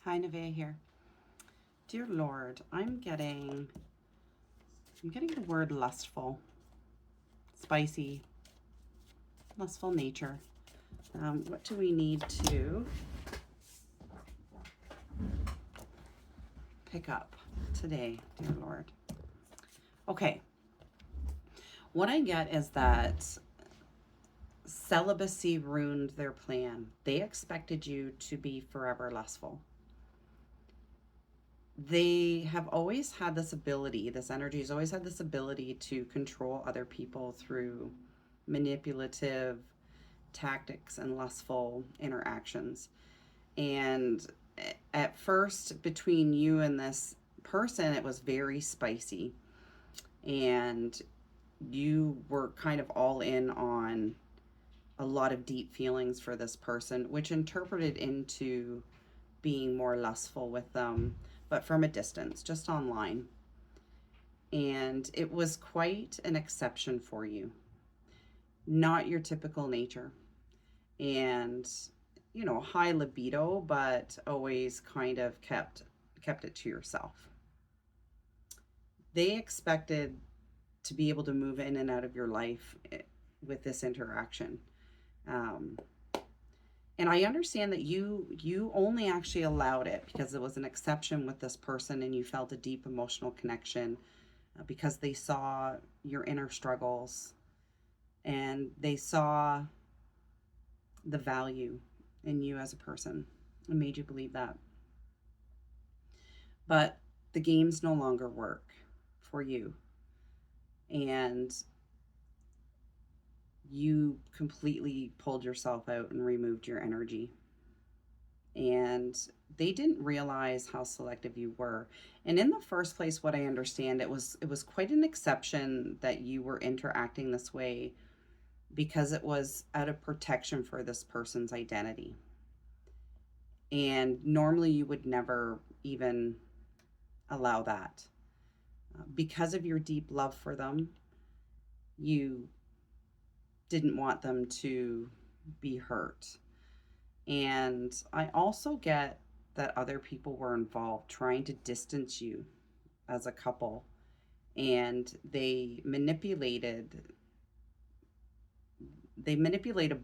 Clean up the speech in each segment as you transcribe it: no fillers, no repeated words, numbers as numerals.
Hi, Nevaeh here. Dear Lord, I'm getting the word lustful, spicy, lustful nature. What do we need to pick up today, dear Lord? Okay, what I get is that celibacy ruined their plan. They expected you to be forever lustful. They have always had this ability, this energy has always had this ability to control other people through manipulative tactics and lustful interactions. And at first, between you and this person, it was very spicy. And you were kind of all in on a lot of deep feelings for this person, which interpreted into being more lustful with them, but from a distance, just online. And it was quite an exception for you, not your typical nature. And high libido, but always kind of kept it to yourself. They expected to be able to move in and out of your life with this interaction. Um, and I understand that you only actually allowed it because it was an exception with this person and you felt a deep emotional connection because they saw your inner struggles and they saw the value in you as a person and made you believe that. But the games no longer work for you. And you completely pulled yourself out and removed your energy. And they didn't realize how selective you were. And in the first place, what I understand, it was quite an exception that you were interacting this way because it was out of protection for this person's identity. And normally you would never even allow that. Because of your deep love for them, you didn't want them to be hurt. And I also get that other people were involved trying to distance you as a couple, and they manipulated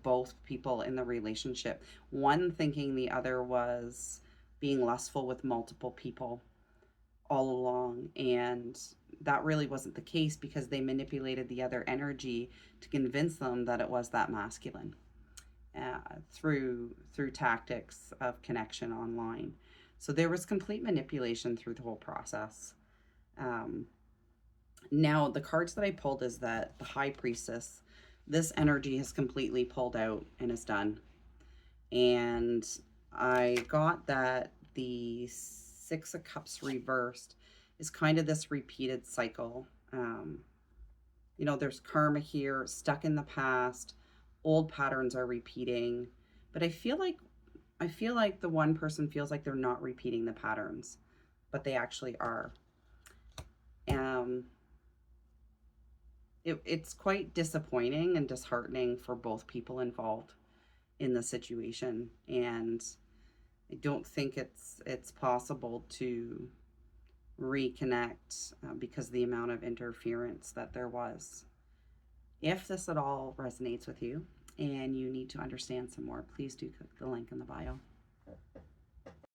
both people in the relationship, one thinking the other was being lustful with multiple people all along. And that really wasn't the case because they manipulated the other energy to convince them that it was that masculine through tactics of connection online. So there was complete manipulation through the whole process. Um, Now the cards that I pulled is that the High Priestess, this energy has completely pulled out and is done. And I got that the Six of Cups reversed is kind of this repeated cycle. There's karma here, stuck in the past, old patterns are repeating, but I feel like the one person feels like they're not repeating the patterns, but they actually are. Um, it's quite disappointing and disheartening for both people involved in the situation, and I don't think it's possible to reconnect because of the amount of interference that there was. If this at all resonates with you and you need to understand some more, please do click the link in the bio.